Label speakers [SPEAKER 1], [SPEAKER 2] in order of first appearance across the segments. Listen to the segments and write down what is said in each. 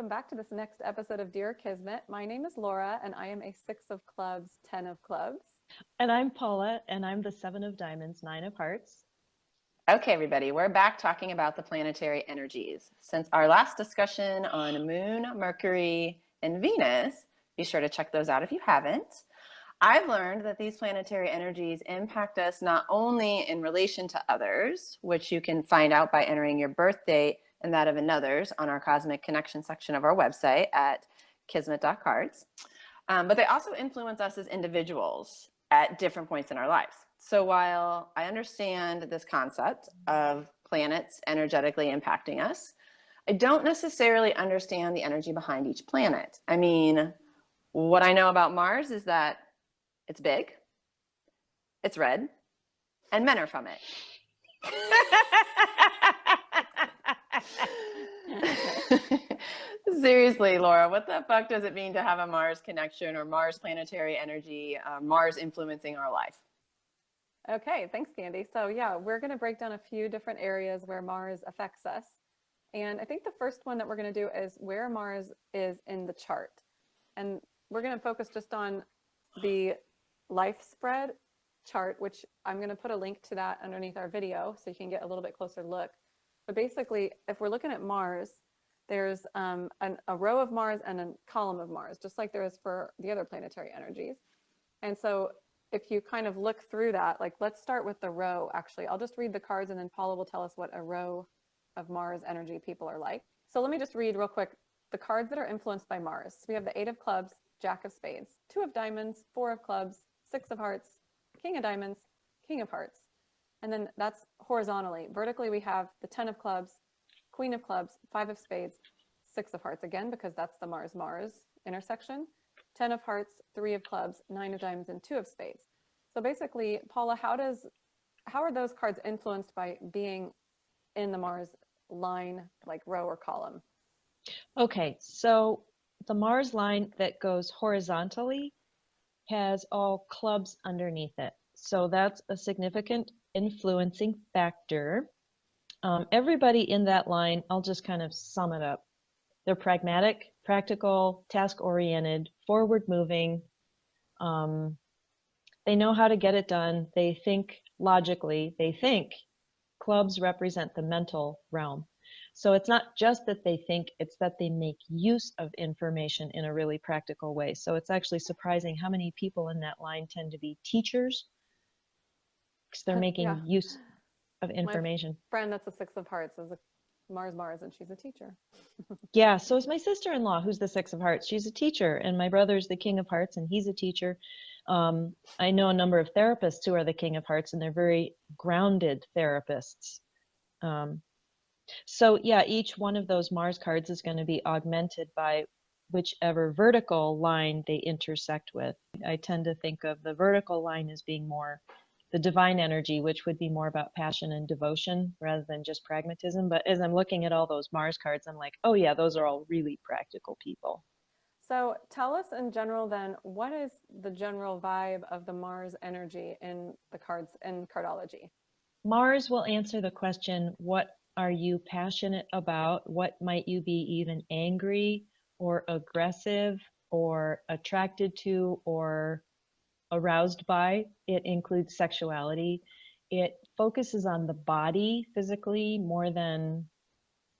[SPEAKER 1] welcome back to this next episode of Dear Kismet. My name is Laura, and I am a 6 of Clubs, 10 of Clubs.
[SPEAKER 2] And I'm Paula, and I'm the 7 of Diamonds, 9 of Hearts.
[SPEAKER 3] Okay, everybody, we're back talking about the planetary energies. Since our last discussion on Moon, Mercury, and Venus, be sure to check those out if you haven't. I've learned that these planetary energies impact us not only in relation to others, which you can find out by entering your birth date and that of another's on our Cosmic Connection section of our website at kismet.cards, but they also influence us as individuals at different points in our lives. So while I understand this concept of planets energetically impacting us, I don't necessarily understand the energy behind each planet. I mean, what I know about Mars is that it's big, it's red, and men are from it. Seriously, Laura, what the fuck does it mean to have a Mars connection or Mars planetary energy, Mars influencing our life?
[SPEAKER 1] Okay, thanks, Candy. So yeah, we're going to break down a few different areas where Mars affects us. And I think the first one that we're going to do is where Mars is in the chart. And we're going to focus just on the life spread chart, which I'm going to put a link to that underneath our video so you can get a little bit closer look. But basically, if we're looking at Mars, there's a row of Mars and a column of Mars, just like there is for the other planetary energies. And so if you kind of look through that, like let's start with the row, actually. I'll just read the cards and then Paula will tell us what a row of Mars energy people are like. So let me just read real quick the cards that are influenced by Mars. So we have the 8 of Clubs, Jack of Spades, 2 of Diamonds, 4 of Clubs, 6 of Hearts, King of Diamonds, King of Hearts. And then that's horizontally. Vertically, we have the 10 of Clubs, Queen of Clubs, 5 of Spades, 6 of Hearts, again, because that's the Mars-Mars intersection. 10 of Hearts, 3 of Clubs, 9 of Diamonds, and 2 of Spades. So basically, Paula, how are those cards influenced by being in the Mars line, like row or column?
[SPEAKER 2] Okay, so the Mars line that goes horizontally has all clubs underneath it. So that's a significant influencing factor. Everybody in that line, I'll just kind of sum it up. They're pragmatic, practical, task-oriented, forward-moving. They know how to get it done. They think logically. They think. Clubs represent the mental realm. So it's not just that they think, it's that they make use of information in a really practical way. So it's actually surprising how many people in that line tend to be teachers, because they're making use of information.
[SPEAKER 1] My friend that's a 6 of Hearts is a Mars, and she's a teacher.
[SPEAKER 2] Yeah, so is my sister-in-law, who's the 6 of Hearts. She's a teacher, and my brother's the King of Hearts, and he's a teacher. I know a number of therapists who are the King of Hearts, and they're very grounded therapists. So yeah, each one of those Mars cards is going to be augmented by whichever vertical line they intersect with. I tend to think of the vertical line as being more the divine energy, which would be more about passion and devotion rather than just pragmatism. But as I'm looking at all those Mars cards, I'm like, oh yeah, those are all really practical people.
[SPEAKER 1] So tell us in general then, what is the general vibe of the Mars energy in the cards in cardology?
[SPEAKER 2] Mars will answer the question, what are you passionate about? What might you be even angry or aggressive or attracted to or aroused by? It includes sexuality. It focuses on the body physically more than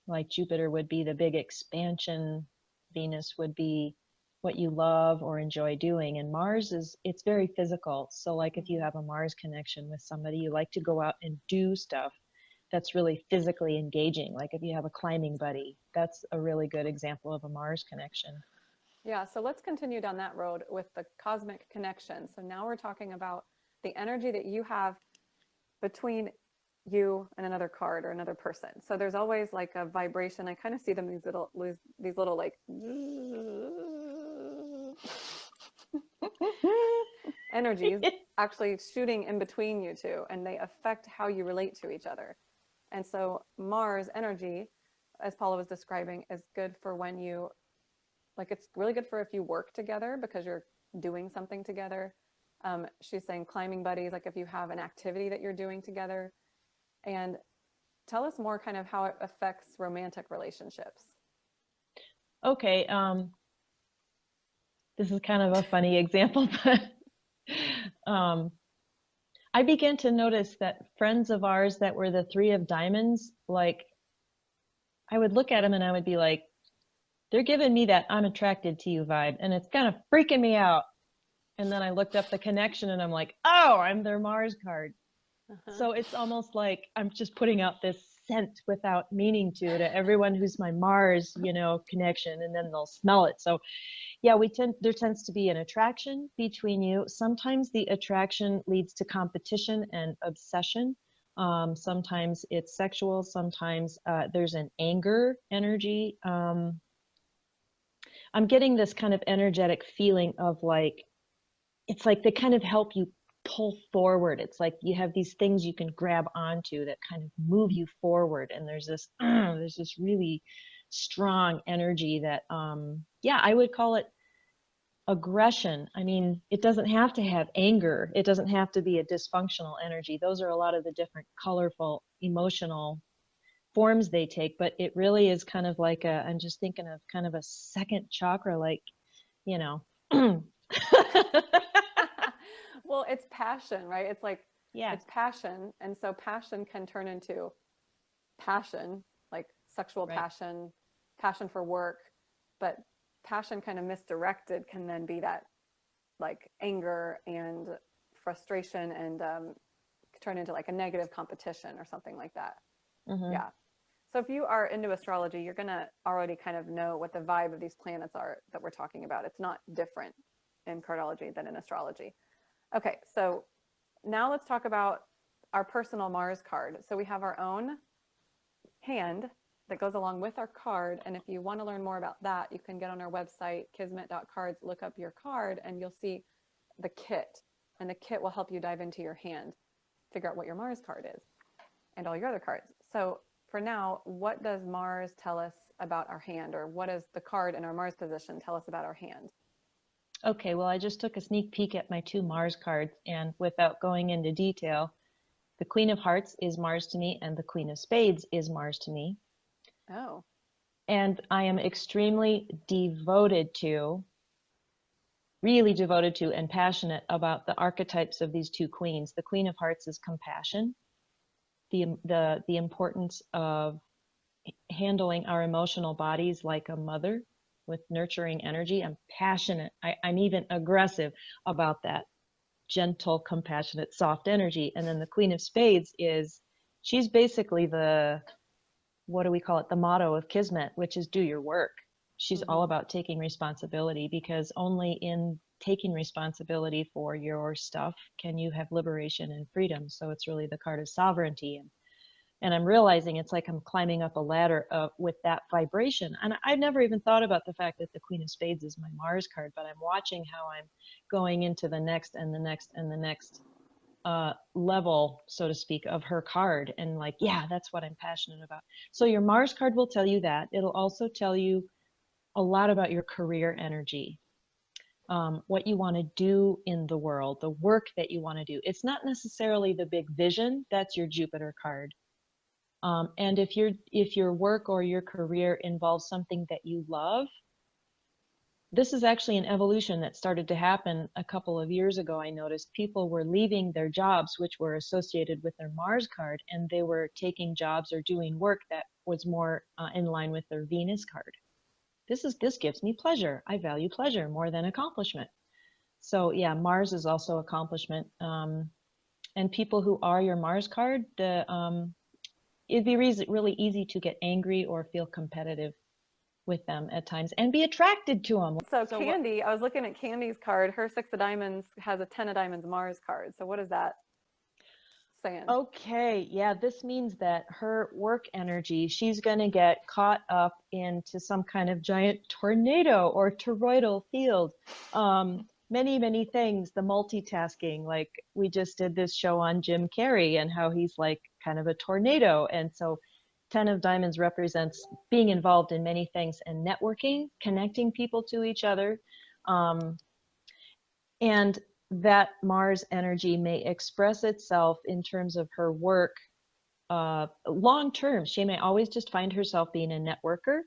[SPEAKER 2] like Jupiter would be the big expansion. Venus would be what you love or enjoy doing. And Mars it's very physical. So like if you have a Mars connection with somebody, you like to go out and do stuff that's really physically engaging. Like if you have a climbing buddy, that's a really good example of a Mars connection.
[SPEAKER 1] Yeah, so let's continue down that road with the cosmic connection. So now we're talking about the energy that you have between you and another card or another person. So there's always like a vibration. I kind of see them these little like energies actually shooting in between you two, and they affect how you relate to each other. And so Mars energy, as Paula was describing, is good for when you, like it's really good for if you work together because you're doing something together. She's saying climbing buddies, like if you have an activity that you're doing together. And tell us more kind of how it affects romantic relationships.
[SPEAKER 2] Okay, this is kind of a funny example, but um, I began to notice that friends of ours that were the three of diamonds, like I would look at them and I would be like, they're giving me that I'm attracted to you vibe, and it's kind of freaking me out. And then I looked up the connection and I'm like, oh, I'm their Mars card. So it's almost like I'm just putting out this scent without meaning to everyone who's my Mars, connection, and then they'll smell it. So yeah, there tends to be an attraction between you. Sometimes the attraction leads to competition and obsession. Sometimes it's sexual. Sometimes there's an anger energy. I'm getting this kind of energetic feeling of like, it's like they kind of help you pull forward. It's like you have these things you can grab onto that kind of move you forward. And there's this really strong energy that, yeah, I would call it aggression. I mean, it doesn't have to have anger. It doesn't have to be a dysfunctional energy. Those are a lot of the different colorful emotional forms they take, but it really is kind of like I'm just thinking of kind of a second chakra, like, you know.
[SPEAKER 1] Well, it's passion, right? It's like,
[SPEAKER 2] Yeah.
[SPEAKER 1] it's passion. And so passion can turn into passion, like sexual
[SPEAKER 2] Right.
[SPEAKER 1] passion for work. But passion kind of misdirected can then be that like anger and frustration and turn into like a negative competition or something like that.
[SPEAKER 2] Mm-hmm.
[SPEAKER 1] Yeah. So if you are into astrology, you're going to already kind of know what the vibe of these planets are that we're talking about. It's not different in cardology than in astrology. Okay, so now let's talk about our personal Mars card. So we have our own hand that goes along with our card. And if you want to learn more about that, you can get on our website, kismet.cards, look up your card, and you'll see the kit. And the kit will help you dive into your hand, figure out what your Mars card is and all your other cards. So for now, what does Mars tell us about our hand, or what does the card in our Mars position tell us about our hand?
[SPEAKER 2] Okay, well, I just took a sneak peek at my 2 Mars cards, and without going into detail, the Queen of Hearts is Mars to me, and the Queen of Spades is Mars to me.
[SPEAKER 1] Oh.
[SPEAKER 2] And I am extremely devoted to, really devoted to, and passionate about the archetypes of these 2 queens. The Queen of Hearts is compassion, the importance of handling our emotional bodies like a mother with nurturing energy. I'm passionate. I'm even aggressive about that gentle, compassionate, soft energy. And then the Queen of Spades she's basically what do we call it? The motto of Kismet, which is do your work. She's all about taking responsibility, because only in taking responsibility for your stuff can you have liberation and freedom. So it's really the card of sovereignty. And I'm realizing it's like I'm climbing up a ladder with that vibration. And I've never even thought about the fact that the Queen of Spades is my Mars card, but I'm watching how I'm going into the next and the next and the next level, so to speak, of her card. And like, yeah, that's what I'm passionate about. So your Mars card will tell you that. It'll also tell you a lot about your career energy, what you want to do in the world, the work that you want to do. It's not necessarily the big vision. That's your Jupiter card. And if your work or your career involves something that you love, this is actually an evolution that started to happen a couple of years ago. I noticed people were leaving their jobs, which were associated with their Mars card, and they were taking jobs or doing work that was more in line with their Venus card. This gives me pleasure. I value pleasure more than accomplishment. So yeah, Mars is also accomplishment. And people who are your Mars card, it'd be really easy to get angry or feel competitive with them at times and be attracted to them.
[SPEAKER 1] So Candy, I was looking at Candy's card. Her 6 of diamonds has a 10 of diamonds Mars card. So what is that saying?
[SPEAKER 2] Okay, yeah, this means that her work energy, she's going to get caught up into some kind of giant tornado or toroidal field. Many things, the multitasking, like we just did this show on Jim Carrey and how he's like kind of a tornado. And so 10 of diamonds represents being involved in many things and networking, connecting people to each other. And that Mars energy may express itself in terms of her work long term. She may always just find herself being a networker,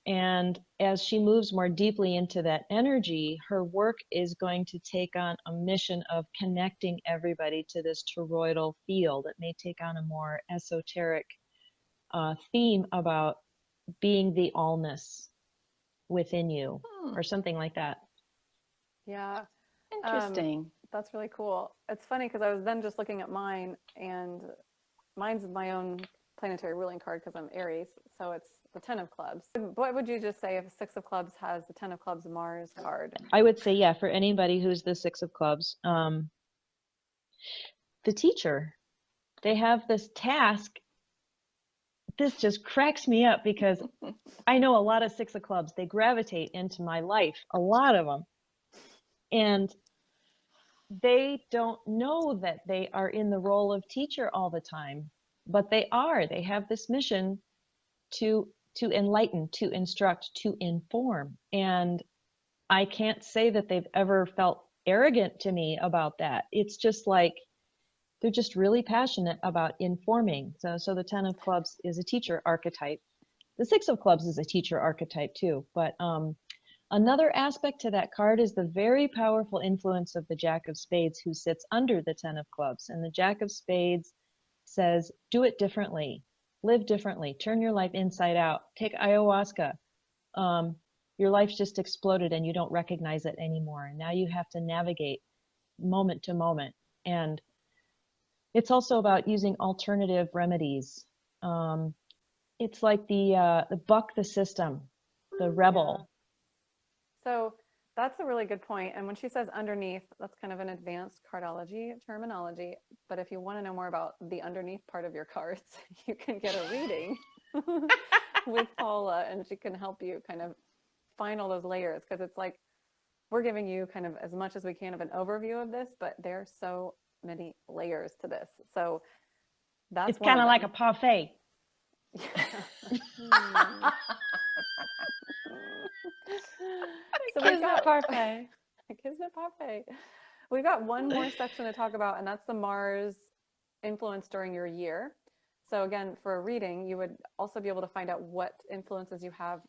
[SPEAKER 2] And as she moves more deeply into that energy, her work is going to take on a mission of connecting everybody to this toroidal field. It may take on a more esoteric theme about being the allness within you, or something like that.
[SPEAKER 1] Yeah.
[SPEAKER 3] Interesting.
[SPEAKER 1] That's really cool. It's funny because I was then just looking at mine, and mine's my own planetary ruling card because I'm Aries. So it's the 10 of clubs. What would you just say if a 6 of clubs has the 10 of clubs Mars card?
[SPEAKER 2] I would say, yeah, for anybody who's the 6 of clubs, the teacher, they have this task. This just cracks me up because I know a lot of 6 of clubs, they gravitate into my life, a lot of them. And they don't know that they are in the role of teacher all the time, but they are. They have this mission to enlighten, to instruct, to inform. And I can't say that they've ever felt arrogant to me about that. It's just like they're just really passionate about informing. So the 10 of clubs is a teacher archetype. The 6 of clubs is a teacher archetype too. But another aspect to that card is the very powerful influence of the Jack of Spades, who sits under the 10 of clubs. And the Jack of Spades says, do it differently, live differently, turn your life inside out, take ayahuasca. Your life's just exploded and you don't recognize it anymore. And now you have to navigate moment to moment. And it's also about using alternative remedies. It's like the buck the system, the rebel.
[SPEAKER 1] So that's a really good point. And when she says underneath, that's kind of an advanced cardology terminology. But if you want to know more about the underneath part of your cards, you can get a reading with Paula, and she can help you kind of find all those layers, because it's like we're giving you kind of as much as we can of an overview of this, but there's so many layers to this. So that's
[SPEAKER 2] kind of like a parfait.
[SPEAKER 1] So
[SPEAKER 3] Kismet parfait.
[SPEAKER 1] Kismet parfait. We've got one more section to talk about, and that's the Mars influence during your year. So again, for a reading, you would also be able to find out what influences you have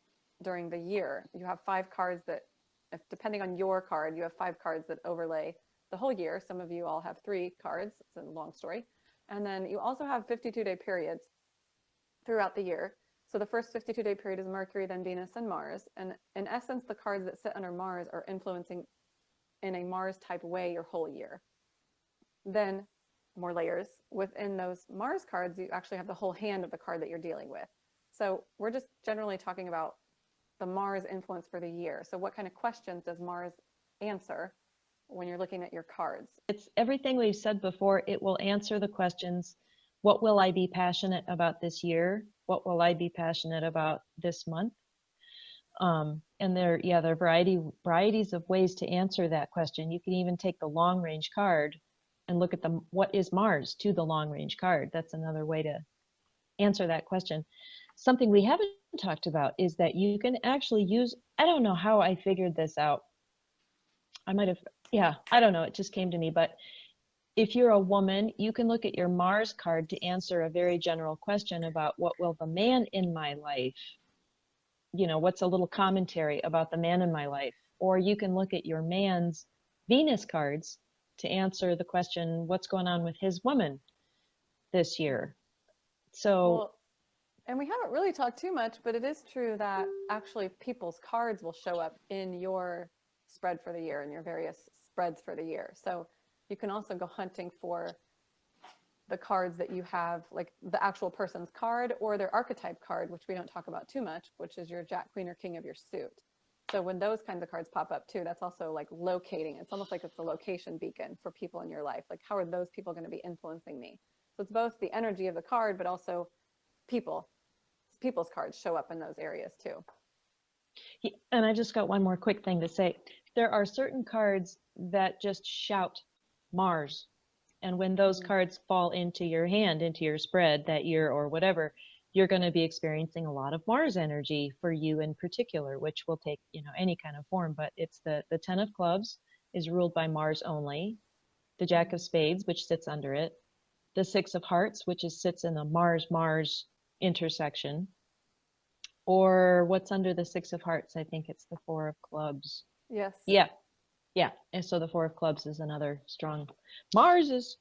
[SPEAKER 1] during the year. You have 5 cards that, if depending on your card, you have 5 cards that overlay the whole year. Some of you all have 3 cards. It's a long story. And then you also have 52-day periods throughout the year. So the first 52-day period is Mercury, then Venus, and Mars. And in essence, the cards that sit under Mars are influencing in a Mars type way your whole year. Then more layers. Within those Mars cards, you actually have the whole hand of the card that you're dealing with. So we're just generally talking about the Mars influence for the year. So what kind of questions does Mars answer when you're looking at your cards?
[SPEAKER 2] It's everything we've said before. It will answer the questions. What will I be passionate about this year? What will I be passionate about this month? And there are varieties of ways to answer that question. You can even take the long range card and look at what is Mars to the long range card. That's another way to answer that question. Something we haven't talked about is that you can actually use, I don't know how I figured this out. I don't know, it just came to me, but if you're a woman, you can look at your Mars card to answer a very general question about what will the man in my life, what's a little commentary about the man in my life. Or you can look at your man's Venus cards to answer the question, what's going on with his woman this year? So,
[SPEAKER 1] and we haven't really talked too much, but it is true that actually people's cards will show up in your spread for the year, in your various spreads for the year. So you can also go hunting for the cards that you have, like the actual person's card or their archetype card, which we don't talk about too much, which is your Jack, Queen, or King of your suit. So when those kinds of cards pop up too, that's also like locating. It's almost like it's a location beacon for people in your life. Like, how are those people going to be influencing me? So it's both the energy of the card, but also people's cards show up in those areas too.
[SPEAKER 2] And I just got one more quick thing to say. There are certain cards that just shout Mars. And when those cards fall into your hand, into your spread that year or whatever, you're going to be experiencing a lot of Mars energy for you in particular, which will take, any kind of form. But it's the 10 of clubs is ruled by Mars only, the Jack of Spades, which sits under it, the 6 of hearts, which sits in the Mars-Mars intersection, Or what's under the Six of Hearts? I think it's the Four of Clubs.
[SPEAKER 1] Yes.
[SPEAKER 2] Yeah. Yeah. And so the Four of Clubs is another strong. Mars is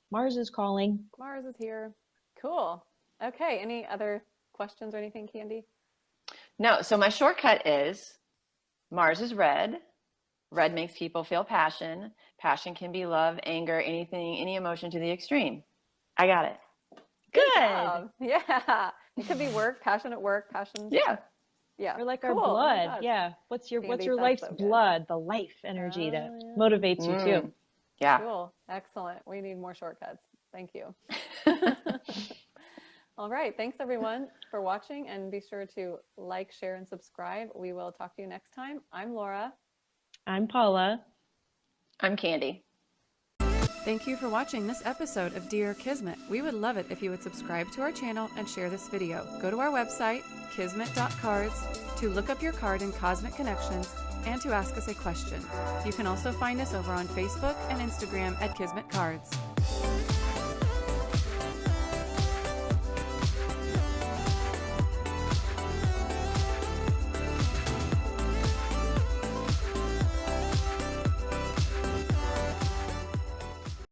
[SPEAKER 2] calling.
[SPEAKER 1] Mars is here. Cool. Okay. Any other questions or anything, Candy?
[SPEAKER 3] No. So my shortcut is Mars is red. Red makes people feel passion. Passion can be love, anger, anything, any emotion to the extreme. I got it.
[SPEAKER 2] Good.
[SPEAKER 1] job. Yeah. It could be work, passion at work, passion.
[SPEAKER 3] Yeah.
[SPEAKER 1] Yeah.
[SPEAKER 2] Or like
[SPEAKER 1] Cool.
[SPEAKER 2] our
[SPEAKER 1] Oh my
[SPEAKER 2] blood.
[SPEAKER 1] gosh.
[SPEAKER 2] Yeah. What's your
[SPEAKER 1] Candy, that's
[SPEAKER 2] life's
[SPEAKER 1] so good.
[SPEAKER 2] blood, the life energy that
[SPEAKER 1] Oh, yeah.
[SPEAKER 2] motivates you too.
[SPEAKER 3] Yeah.
[SPEAKER 1] Cool. Excellent. We need more shortcuts. Thank you. All right. Thanks everyone for watching, and be sure to like, share, and subscribe. We will talk to you next time. I'm Laura.
[SPEAKER 2] I'm Paula.
[SPEAKER 3] I'm Candy.
[SPEAKER 1] Thank you for watching this episode of Dear Kismet. We would love it if you would subscribe to our channel and share this video. Go to our website, kismet.cards, to look up your card in Cosmic Connections and to ask us a question. You can also find us over on Facebook and Instagram at Kismet Cards.